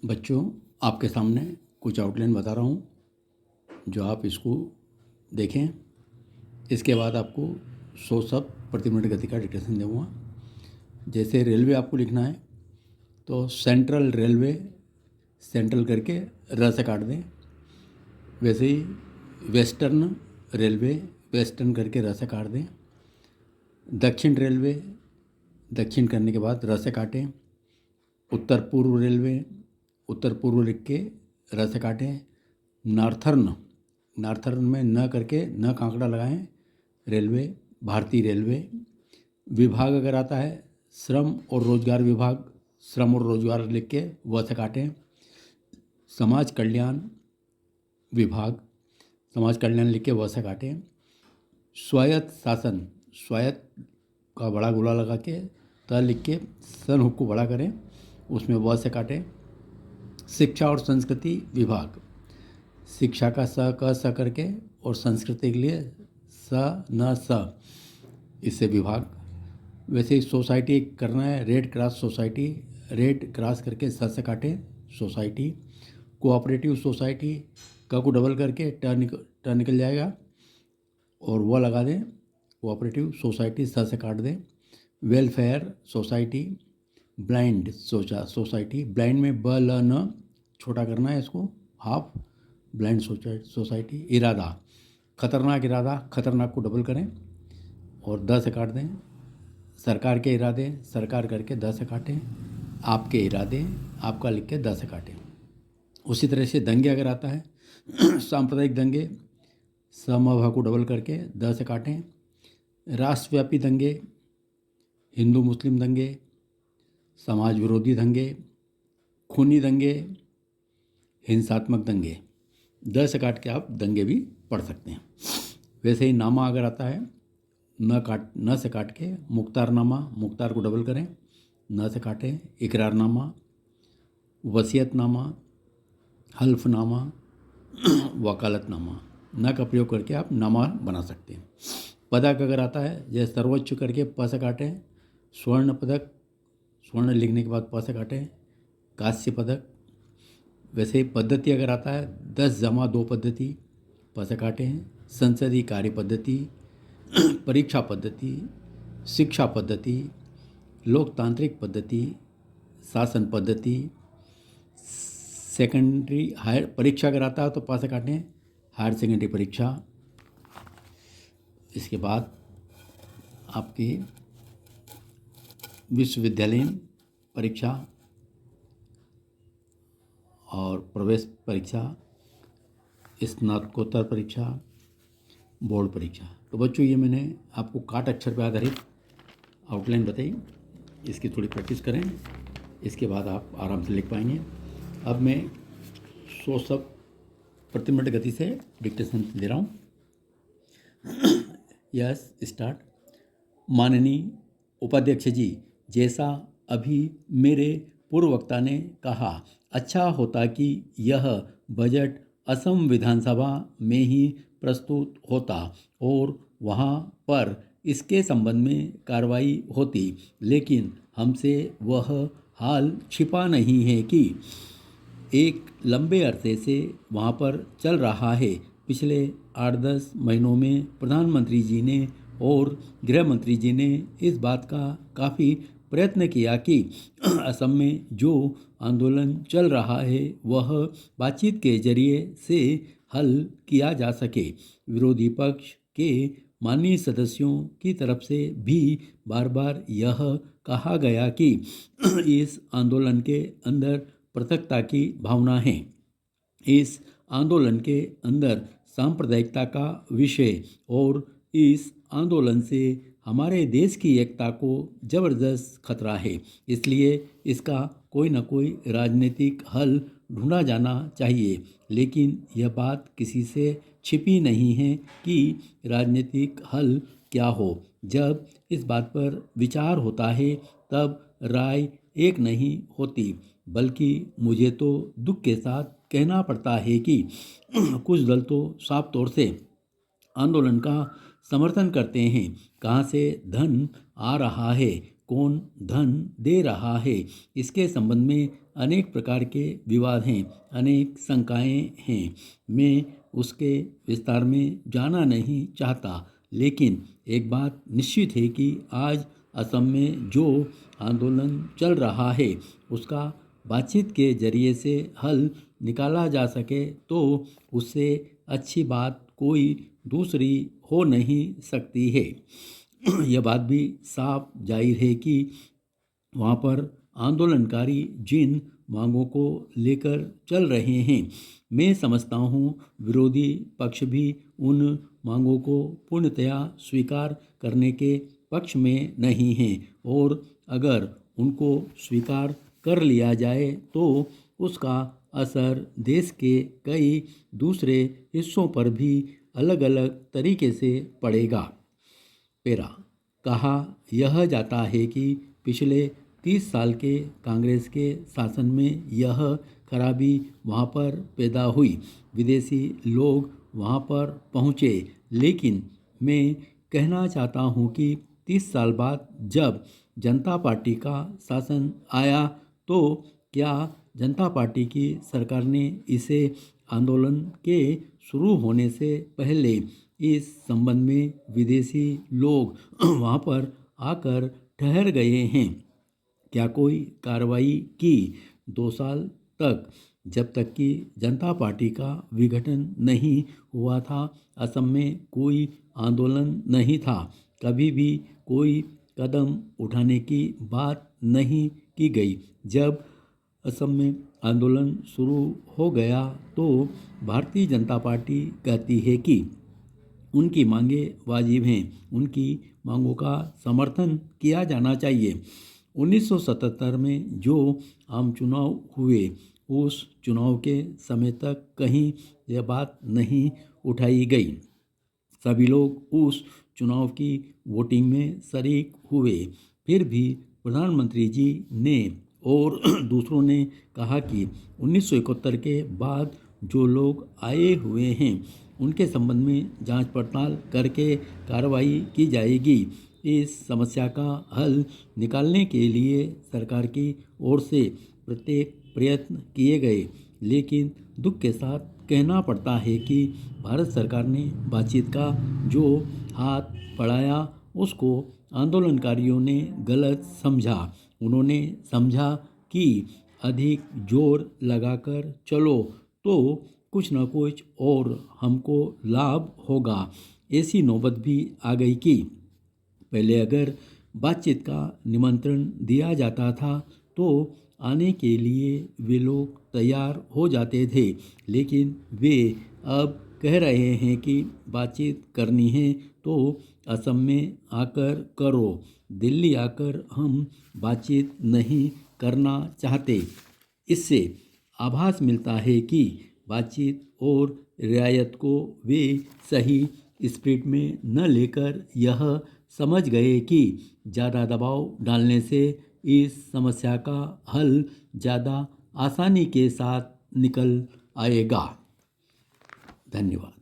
बच्चों, आपके सामने कुछ आउटलाइन बता रहा हूँ जो आप इसको देखें। इसके बाद आपको 100 शब्द प्रति मिनट गति का डिक्टेशन दूँगा। जैसे रेलवे आपको लिखना है तो सेंट्रल रेलवे, सेंट्रल करके र से काट दें। वैसे ही वेस्टर्न रेलवे, वेस्टर्न करके र से काट दें। दक्षिण रेलवे, दक्षिण करने के बाद र से काटें। उत्तर पूर्व रेलवे, उत्तर पूर्व लिख के र से काटें। नॉर्थर्न, नॉर्थर्न में न करके न कांकड़ा लगाएं। रेलवे, भारतीय रेलवे। विभाग अगर आता है श्रम और रोजगार विभाग, श्रम और रोजगार लिख के व से काटें। समाज कल्याण विभाग, समाज कल्याण लिख के व से काटें। स्वायत्त शासन, स्वायत्त का बड़ा गोला लगा के त लिख के सन हुक को बड़ा करें, उसमें व से काटें। शिक्षा और संस्कृति विभाग, शिक्षा का स क स करके और संस्कृति के लिए स न स, इससे विभाग। वैसे ही सोसाइटी करना है, red cross society, red cross करके स से काटें सोसाइटी। कोऑपरेटिव सोसाइटी, क को डबल करके ट निकल जाएगा और वह लगा दें। कोऑपरेटिव सोसाइटी स से काट दें। Welfare society. Blind society, blind में ब ल न छोटा करना है इसको, हाफ। Blind society. इरादा, खतरनाक इरादा, खतरनाक को डबल करें और द से काट दें। सरकार के इरादे, सरकार करके द से काटें। आपके इरादे, आपका लिख के द से काटें। उसी तरह से दंगे अगर आता है सांप्रदायिक दंगे, समभा को डबल करके द से काटें। राष्ट्रव्यापी दंगे, हिंदू मुस्लिम दंगे, समाज विरोधी दंगे, खूनी दंगे, हिंसात्मक दंगे, द से काट के आप दंगे भी पढ़ सकते हैं। वैसे ही नामा अगर आता है न से काट के मुख्तारनामा, मुख्तार को डबल करें, न से काटें। इकरारनामा, वसीयतनामा, हल्फनामा, वकालतनामा, न का प्रयोग करके आप नामा बना सकते हैं। पदक अगर आता है जैसे सर्वोच्च करके प से काटें। स्वर्ण पदक, स्वर्ण लिखने के बाद प से काटें। कांस्य पदक। वैसे ही पद्धति अगर आता है 10-2 पद्धति, प से काटें। संसदीय कार्य पद्धति, परीक्षा पद्धति, शिक्षा पद्धति, लोकतांत्रिक पद्धति, शासन पद्धति। सेकेंडरी हायर परीक्षा अगर आता है तो प से काटें, हायर सेकेंडरी परीक्षा। इसके बाद आपकी विश्वविद्यालयीन परीक्षा और प्रवेश परीक्षा, स्नातकोत्तर परीक्षा, बोर्ड परीक्षा। तो बच्चों, ये मैंने आपको काट अक्षर पर आधारित आउटलाइन बताई, इसकी थोड़ी प्रैक्टिस करें, इसके बाद आप आराम से लिख पाएंगे। अब मैं 100 शब्द प्रति मिनट गति से डिक्टेशन दे रहा हूँ। Yes, start. माननीय उपाध्यक्ष जी, जैसा अभी मेरे पूर्व वक्ता ने कहा, अच्छा होता कि यह बजट असम विधानसभा में ही प्रस्तुत होता और वहाँ पर इसके संबंध में कार्रवाई होती, लेकिन हमसे वह हाल छिपा नहीं है कि एक लंबे अरसे से वहाँ पर चल रहा है। पिछले 8-10 महीनों में प्रधानमंत्री जी ने और गृह मंत्री जी ने इस बात का काफ़ी प्रयत्न किया कि असम में जो आंदोलन चल रहा है वह बातचीत के जरिए से हल किया जा सके। विरोधी पक्ष के माननीय सदस्यों की तरफ से भी बार बार यह कहा गया कि इस आंदोलन के अंदर पृथकता की भावना है, इस आंदोलन के अंदर सांप्रदायिकता का विषय और इस आंदोलन से हमारे देश की एकता को जबरदस्त खतरा है। इसलिए इसका कोई न कोई राजनीतिक हल ढूंढा जाना चाहिए, लेकिन यह बात किसी से छिपी नहीं है कि राजनीतिक हल क्या हो। जब इस बात पर विचार होता है तब राय एक नहीं होती, बल्कि मुझे तो दुख के साथ कहना पड़ता है कि कुछ दल तो साफ तौर से आंदोलन का समर्थन करते हैं। कहाँ से धन आ रहा है कौन धन दे रहा है, इसके संबंध में अनेक प्रकार के विवाद हैं, अनेक शंकाएं हैं। मैं उसके विस्तार में जाना नहीं चाहता, लेकिन एक बात निश्चित है कि आज असम में जो आंदोलन चल रहा है उसका बातचीत के जरिए से हल निकाला जा सके तो उससे अच्छी बात कोई दूसरी हो नहीं सकती है। यह बात भी साफ जाहिर है कि वहाँ पर आंदोलनकारी जिन मांगों को लेकर चल रहे हैं, मैं समझता हूँ विरोधी पक्ष भी उन मांगों को पूर्णतया स्वीकार करने के पक्ष में नहीं है, और अगर उनको स्वीकार कर लिया जाए तो उसका असर देश के कई दूसरे हिस्सों पर भी अलग अलग तरीके से पड़ेगा। पेरा कहा यह जाता है कि पिछले 30 साल के कांग्रेस के शासन में यह खराबी वहाँ पर पैदा हुई, विदेशी लोग वहाँ पर पहुँचे, लेकिन मैं कहना चाहता हूँ कि 30 साल बाद जब जनता पार्टी का शासन आया तो क्या जनता पार्टी की सरकार ने इसे आंदोलन के शुरू होने से पहले इस संबंध में विदेशी लोग वहाँ पर आकर ठहर गए हैं, क्या कोई कार्रवाई की? 2 साल तक जब तक कि जनता पार्टी का विघटन नहीं हुआ था, असम में कोई आंदोलन नहीं था, कभी भी कोई कदम उठाने की बात नहीं की गई। जब असम में आंदोलन शुरू हो गया तो भारतीय जनता पार्टी कहती है कि उनकी मांगें वाजिब हैं, उनकी मांगों का समर्थन किया जाना चाहिए। 1977 में जो आम चुनाव हुए उस चुनाव के समय तक कहीं यह बात नहीं उठाई गई। सभी लोग उस चुनाव की वोटिंग में शरीक हुए, फिर भी प्रधानमंत्री जी ने और दूसरों ने कहा कि 1971 के बाद जो लोग आए हुए हैं उनके संबंध में जांच पड़ताल करके कार्रवाई की जाएगी। इस समस्या का हल निकालने के लिए सरकार की ओर से प्रत्येक प्रयत्न किए गए, लेकिन दुख के साथ कहना पड़ता है कि भारत सरकार ने बातचीत का जो हाथ बढ़ाया उसको आंदोलनकारियों ने गलत समझा। उन्होंने समझा कि अधिक जोर लगाकर चलो तो कुछ न कुछ और हमको लाभ होगा। ऐसी नौबत भी आ गई कि पहले अगर बातचीत का निमंत्रण दिया जाता था तो आने के लिए वे लोग तैयार हो जाते थे, लेकिन वे अब कह रहे हैं कि बातचीत करनी है तो असम में आकर करो, दिल्ली आकर हम बातचीत नहीं करना चाहते। इससे आभास मिलता है कि बातचीत और रियायत को वे सही स्पिरिट में न लेकर यह समझ गए कि ज़्यादा दबाव डालने से इस समस्या का हल ज़्यादा आसानी के साथ निकल आएगा। धन्यवाद।